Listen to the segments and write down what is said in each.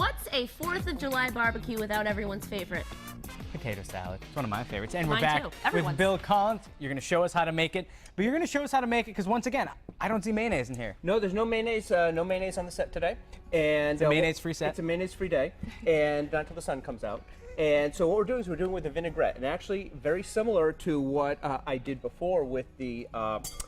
What's a 4th of July barbecue without everyone's favorite? Potato salad. It's one of my favorites. And Mine we're back too. with Everyone's. Bill Collins. You're going to show us how to make it. But you're going to show us how to make it because, once again, I don't see mayonnaise in here. No, there's no mayonnaise on the set today. And It's a mayonnaise-free set? It's a mayonnaise-free day, and not until the sun comes out. And so what we're doing is we're doing it with a vinaigrette, and actually very similar to what I did before with the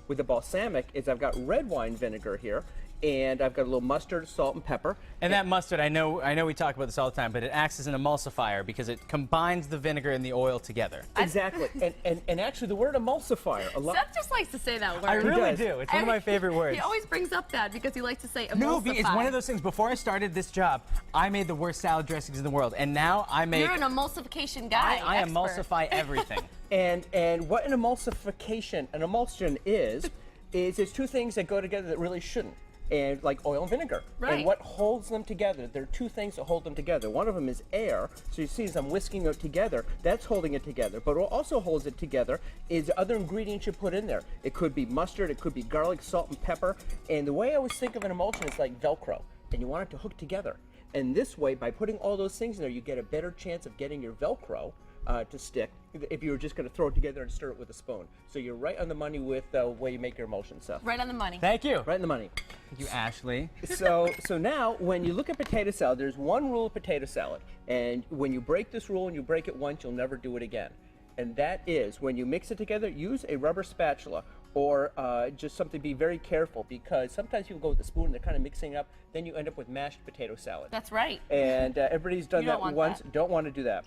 balsamic. Is I've got red wine vinegar here, and I've got a little mustard, salt, and pepper. And that mustard, I know we talk about this all the time, but it acts as an emulsifier because it combines the vinegar and the oil together. Exactly, and actually the word emulsifier. Seth just likes to say that word. I really does. do. It's one of my favorite words. He always brings up that because he likes to say emulsify. No, it's one of those things. Before I started this job, I made the worst salad dressings in the world, and now I make. You're an emulsification guy. I expert. emulsify everything. And what an emulsion is there's two things that go together that really shouldn't. And like oil and vinegar. Right. And what holds them together, there are two things that hold them together. One of them is air. So you see as I'm whisking it together, that's holding it together. But what also holds it together is other ingredients you put in there. It could be mustard, it could be garlic, salt, and pepper. And the way I always think of an emulsion is like Velcro. And you want it to hook together. And this way, by putting all those things in there, you get a better chance of getting your Velcro to stick if you were just going to throw it together and stir it with a spoon. So you're right on the money with the way you make your emulsion stuff. Right on the money. Thank you. Right on the money. Thank you, Ashley. So now, when you look at potato salad, there's one rule of potato salad. And when you break this rule and you break it once, you'll never do it again. And that is, when you mix it together, use a rubber spatula or just something, be very careful, because sometimes people go with a spoon and they're kind of mixing up, then you end up with mashed potato salad. That's right. And everybody's done You don't that want once, that. don't want to do that.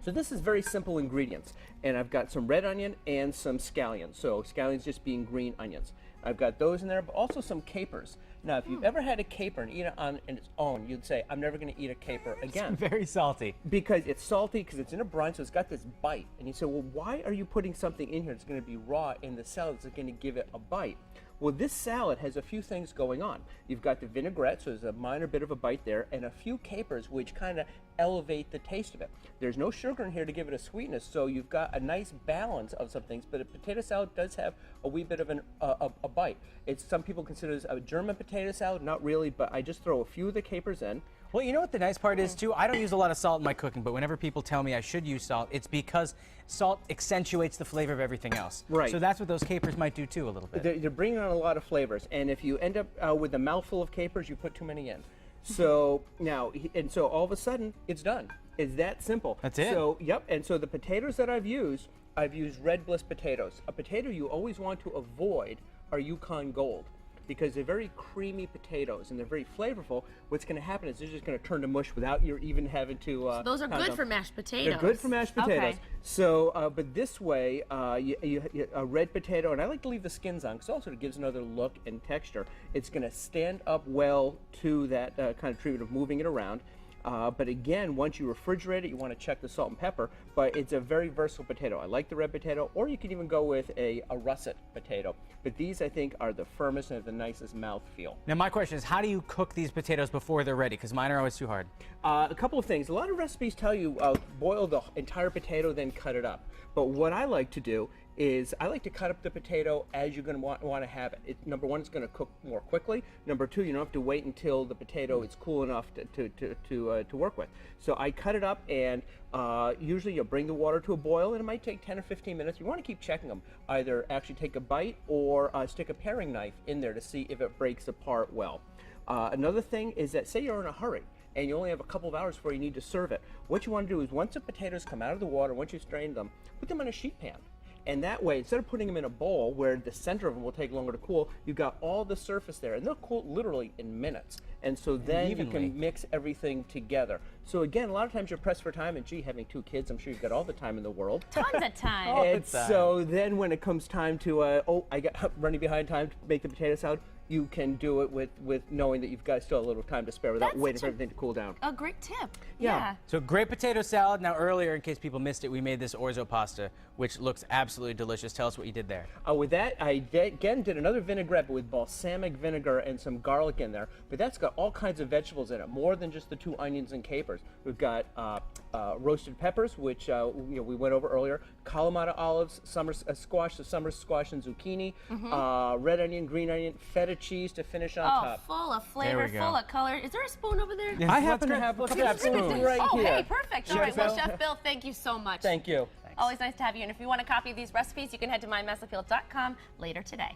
So this is very simple ingredients, and I've got some red onion and some scallions. So scallions just being green onions. I've got those in there, but also some capers. Now, if you've ever had a caper and eat it on its own, you'd say, I'm never going to eat a caper again. It's very salty. Because it's salty, because it's in a brine, so it's got this bite. And you say, well, why are you putting something in here that's going to be raw in the salad that's going to give it a bite? Well, this salad has a few things going on. You've got the vinaigrette, so there's a minor bit of a bite there, and a few capers, which kind of elevate the taste of it. There's no sugar in here to give it a sweetness, so you've got a nice balance of some things, but a potato salad does have a wee bit of a bite. Some people consider this a German potato salad, not really, but I just throw a few of the capers in. Well, you know what the nice part is, too? I don't use a lot of salt in my cooking, but whenever people tell me I should use salt, it's because salt accentuates the flavor of everything else. Right. So that's what those capers might do, too, a little bit. They're bringing on a lot of flavors, and if you end up with a mouthful of capers, you put too many in. So now, so all of a sudden, it's done. It's that simple. That's it. So, yep, and so the potatoes that I've used Red Bliss potatoes. A potato you always want to avoid are Yukon Gold, because they're very creamy potatoes and they're very flavorful. What's going to happen is they're just going to turn to mush without you even having to. So those are good for mashed potatoes. They're good for mashed potatoes. Okay. So, but this way, a red potato, and I like to leave the skins on because also it gives another look and texture. It's going to stand up well to that kind of treatment of moving it around. But again, once you refrigerate it, you want to check the salt and pepper, but it's a very versatile potato. I like the red potato, or you can even go with a russet potato. But these, I think, are the firmest and have the nicest mouthfeel. Now, my question is, how do you cook these potatoes before they're ready? Because mine are always too hard. A couple of things. A lot of recipes tell you boil the entire potato, then cut it up. But what I like to do is I like to cut up the potato as you're going to want to have it. Number one, it's going to cook more quickly. Number two, you don't have to wait until the potato is cool enough to work with. So I cut it up, and usually you'll bring the water to a boil, and it might take 10 or 15 minutes. You want to keep checking them. Either actually take a bite or stick a paring knife in there to see if it breaks apart well. Another thing is that, say you're in a hurry, and you only have a couple of hours before you need to serve it. What you want to do is, once the potatoes come out of the water, once you strain them, put them in a sheet pan. And that way, instead of putting them in a bowl where the center of them will take longer to cool, you've got all the surface there, and they'll cool literally in minutes. And so then you can mix everything together. So again, a lot of times you're pressed for time, and gee, having 2 kids, I'm sure you've got all the time in the world. Tons of time. All the And time. so then when it comes time to, I got running behind time to make the potato salad, you can do it with knowing that you've got still a little time to spare without That's waiting such for everything to cool down. A great tip. Yeah. So great potato salad. Now earlier, in case people missed it, we made this orzo pasta, which looks absolutely delicious. Tell us what you did there. With that, I again did another vinaigrette, but with balsamic vinegar and some garlic in there. But that's got all kinds of vegetables in it, more than just the 2 onions and capers. We've got roasted peppers, which we went over earlier, Kalamata olives, summer squash, so summer squash and zucchini, red onion, green onion, feta of cheese to finish on Oh, top. full of There flavor, we go. full of color. Is there a spoon over there? Yes, I let's happen to grab- have a let's couple grab of spoons spoons. right Oh, here. hey, perfect. All right, well, Chef Bill, thank you so much. Thank you. Always nice to have you. And if you want a copy of these recipes, you can head to mymessappeal.com later today.